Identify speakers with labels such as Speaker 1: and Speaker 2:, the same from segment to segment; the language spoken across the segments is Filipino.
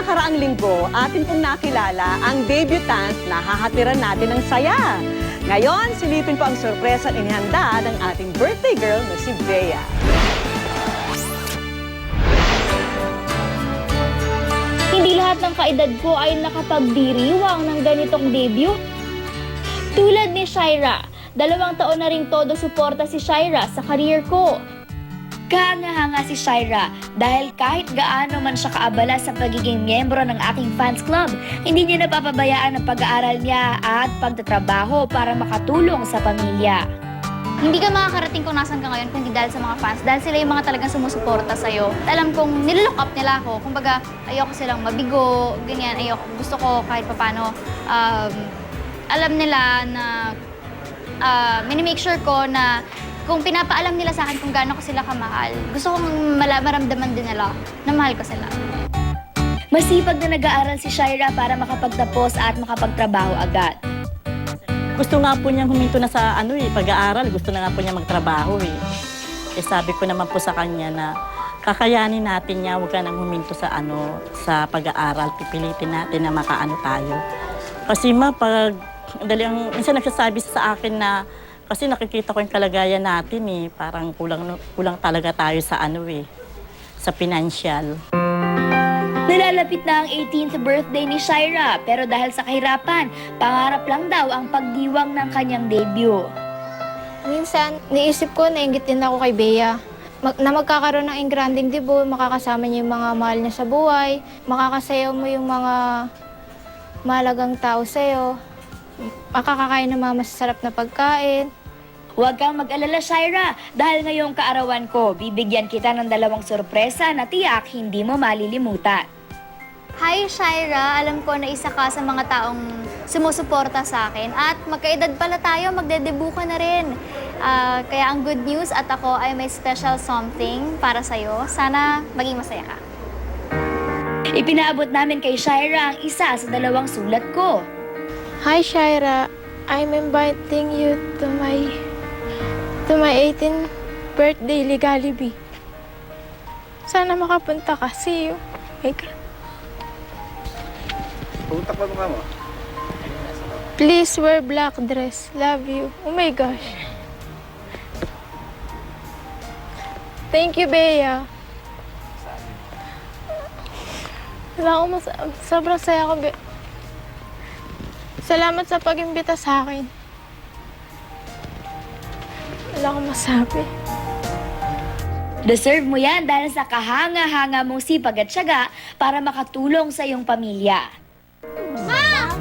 Speaker 1: nakaraang linggo, atin pong nakilala ang debutant na hahatiran natin ng saya. Ngayon, silipin po ang sorpresa at inihanda ng ating birthday girl na si Bea.
Speaker 2: Hindi lahat ng kaedad ko ay nakapagdiriwang ng ganitong debut. Tulad ni Shaira, 2 taon na rin todo suporta si Shaira sa career ko. Kahanga-hanga si Shaira dahil kahit gaano man siya kaabala sa pagiging miyembro ng aking fans club, hindi niya napapabayaan ang pag-aaral niya at pagtatrabaho para makatulong sa pamilya.
Speaker 3: Hindi ka makakarating kung nasan ka ngayon kung hindi dahil sa mga fans. Dahil sila yung mga talagang sumusuporta sa'yo. Alam kong nililook up nila ako. Kumbaga, ayoko silang mabigo, ganyan. Gusto ko kahit papano, alam nila na, minimake sure ko na kung pinapaalam nila sa akin kung gaano ko sila kamahal, gusto kong maramdaman din nila na mahal ko sila.
Speaker 2: Masipag na nag-aaral si Shaira para makapagtapos at makapagtrabaho agad.
Speaker 4: Gusto nga po niyang huminto na sa pag-aaral. Gusto na nga po niya magtrabaho eh. Sabi ko naman po sa kanya na kakayanin natin niya, huwag ka nang huminto sa sa pag-aaral. Pipilitin natin na makaano tayo. Kasi minsan nagsasabi sa akin na kasi nakikita ko yung kalagayan natin eh. Parang kulang talaga tayo sa sa financial.
Speaker 2: Nalalapit na ang 18th birthday ni Shaira, pero dahil sa kahirapan, pangarap lang daw ang pagdiwang ng kanyang debut.
Speaker 5: Minsan, niisip ko, nainggit din ako kay Bea. Na magkakaroon ng engranding debut, makakasama niya yung mga mahal niya sa buhay, makakasayaw mo yung mga mahalagang tao sa'yo, makakakain ng mga masasarap na pagkain.
Speaker 2: Huwag kang mag-alala, Shaira, dahil ngayong kaarawan ko, bibigyan kita ng 2 sorpresa na tiyak hindi mo malilimutan.
Speaker 3: Hi, Shaira. Alam ko na isa ka sa mga taong sumusuporta sa akin. At magkaedad pala tayo, magdedebut ka na rin. Kaya ang good news at ako ay may special something para sa'yo. Sana maging masaya ka.
Speaker 2: Ipinaabot namin kay Shaira ang isa sa 2 sulat ko.
Speaker 5: Hi, Shaira. I'm inviting you to my 18th birthday Legality. Sana makapunta ka. See you. My God.
Speaker 6: Pumunta pa mukha mo.
Speaker 5: Please wear black dress. Love you. Oh my gosh. Thank you, Bea. Wala akong sobrang saya ko, Bea. Salamat sa pag-imbita sa akin. Wala akong masabi.
Speaker 2: Deserve mo yan dahil sa kahanga-hanga mong sipag at tiyaga para makatulong sa iyong pamilya.
Speaker 3: Ma!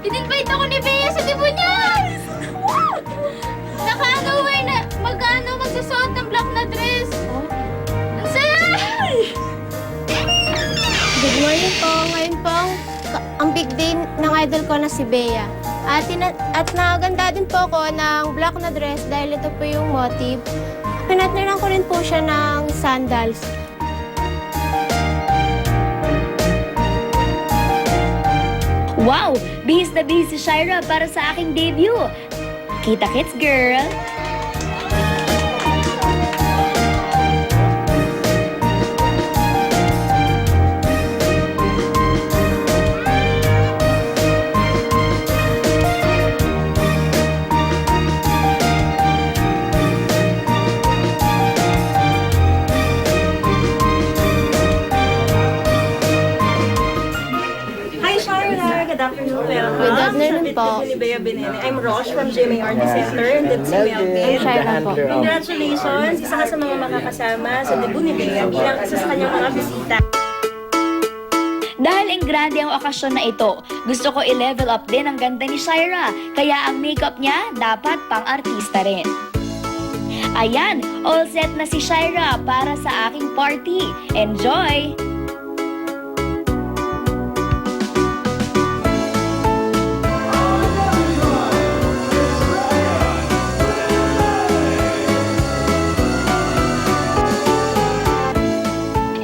Speaker 3: In-invite ako ni Bea sa debut niya! Naka-wear na magsusuot ng black na dress. Ang saya!
Speaker 5: Good morning po. Ngayon po ang big day ng idol ko na si Bea. At naganda din po ako ng black na dress dahil ito po yung motive. Pinatneran ko rin po siya ng sandals.
Speaker 2: Wow! Bihis na bihis si Shaira para sa aking debut. Kita-kits, girl!
Speaker 7: Hi, Shaira. Good afternoon. Welcome.
Speaker 5: Good afternoon
Speaker 7: sa
Speaker 5: po.
Speaker 7: debut ni Bea Benene. I'm Rosh from GMA Arts Center and that's si Melvin.
Speaker 5: Shaira po.
Speaker 7: Congratulations. Isa ka sa mga makakasama sa debut ni Bea bilang isa sa kanyang mga bisita.
Speaker 2: Dahil grande ang okasyon na ito, gusto ko i-level up din ang ganda ni Shaira, kaya ang makeup niya dapat pang-artista rin. Ayan, all set na si Shaira para sa aking party. Enjoy!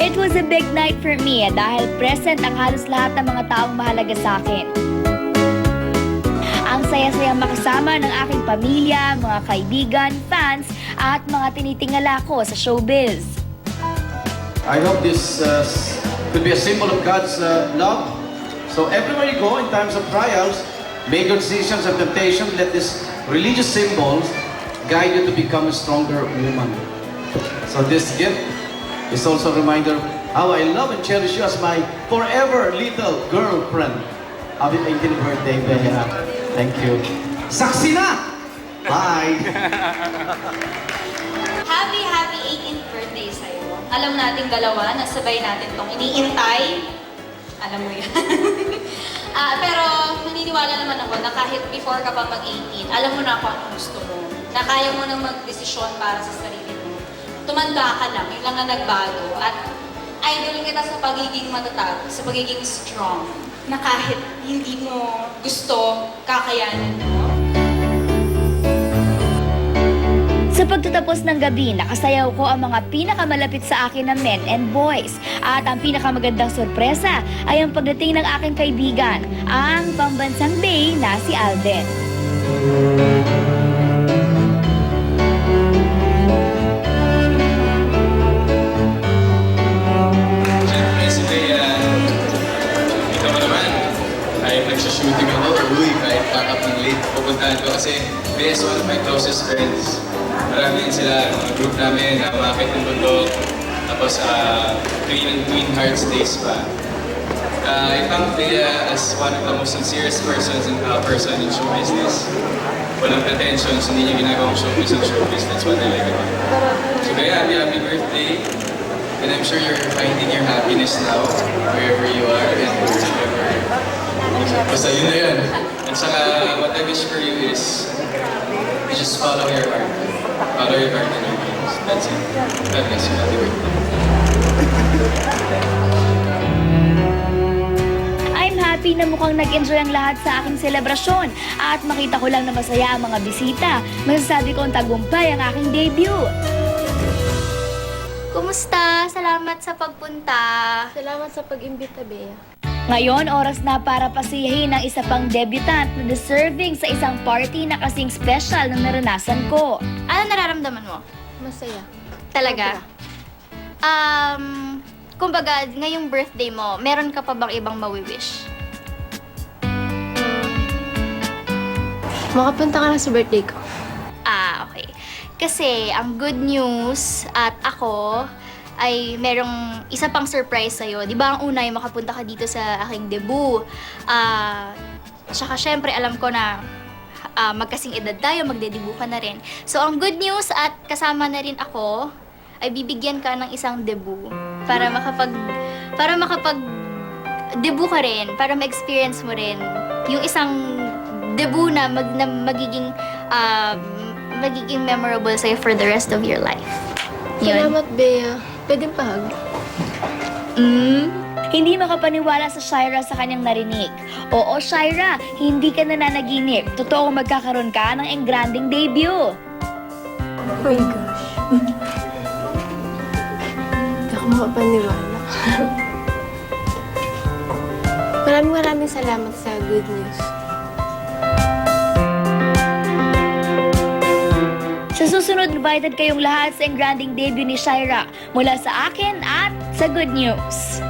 Speaker 2: It was a big night for me dahil present ang halos lahat ng mga taong mahalaga sa akin. Ang saya-sayang makasama ng aking pamilya, mga kaibigan, fans, at mga tinitingala ko sa showbiz.
Speaker 6: I hope this could be a symbol of God's love. So everywhere you go in times of trials, make good decisions and temptation, let these religious symbols guide you to become a stronger woman. So this gift is also a reminder how I love and cherish you as my forever little girlfriend. Happy 18th birthday, Bea. Thank you. Saksi na! Bye!
Speaker 8: Happy 18th birthday sa'yo. Alam nating dalawa na sabay natin tong iniintay. Alam mo yan. Pero naniniwala naman ako na kahit before ka pa mag-18, alam mo na kung anong gusto mo. Na kaya mo nang mag-desisyon para sa sarili mo. Tumanda ka lang, yun lang ang nagbago. At idol kita sa pagiging matatag, sa pagiging strong. Na kahit hindi mo gusto, kakayanin mo.
Speaker 2: Sa pagtatapos ng gabi, nakasayaw ko ang mga pinakamalapit sa akin na men and boys. At ang pinakamagandang sorpresa ay ang pagdating ng aking kaibigan, ang pambansang bae na si Alden.
Speaker 9: Siyempre si Bea, ikaw mo naman, kahit nagsashooting ako, kahit pack up ng late, pupuntahan ko kasi Bea is one of my closest friends. Marami din sila, mga group namin, na umakit ng bundok, tapos Twin Hearts Days pa. I found Bea as one of the most sincerest persons in show business. Walang pretensions, hindi niya ginagawang showbiz ang showbiz. That's what I like about her. So Bea, happy birthday. And I'm sure you're finding your happiness now, wherever you are and wherever. Basta yun na yun. At saka, what I wish for you is, you just follow your heart. Follow your heart and your dreams. That's it. God bless you. Happy birthday.
Speaker 2: I'm happy na mukhang nag-enjoy ang lahat sa aking selebrasyon at makita ko lang na masaya ang mga bisita. Masasabi kong tagumpay ang aking debut.
Speaker 3: Kumusta? Salamat sa pagpunta.
Speaker 5: Salamat sa pag-imbita, Bea.
Speaker 2: Ngayon, oras na para pasiyahin ang isa pang debutant na deserving sa isang party na kasing special na naranasan ko.
Speaker 3: Ano nararamdaman mo?
Speaker 5: Masaya.
Speaker 3: Talaga? Kumbaga, ngayong birthday mo, meron ka pa bang ibang mawi-wish?
Speaker 5: Makapunta ka na sa birthday ko.
Speaker 3: Okay. Kasi ang good news at ako ay merong isa pang surprise sa'yo. Di ba ang una ay makapunta ka dito sa aking debut. Tsaka syempre alam ko na magkasing edad tayo, magde-debut ka na rin. So ang good news at kasama na rin ako ay bibigyan ka ng isang debut para makapag-debut ka rin, para ma-experience mo rin yung isang debut na magiging memorable sa'yo for the rest of your life. Yun.
Speaker 5: Salamat, Bea. Pwedeng pahag.
Speaker 2: Hindi makapaniwala sa Shira sa kanyang narinig. Oo, Shira, hindi ka nananaginip. Totoo magkakaroon ka ng engranding debut.
Speaker 5: Oh my gosh. Hindi ako makapaniwala. Maraming salamat sa good news.
Speaker 2: Sa susunod, invited kayong lahat sa engranding debut ni Shira mula sa akin at sa Good News.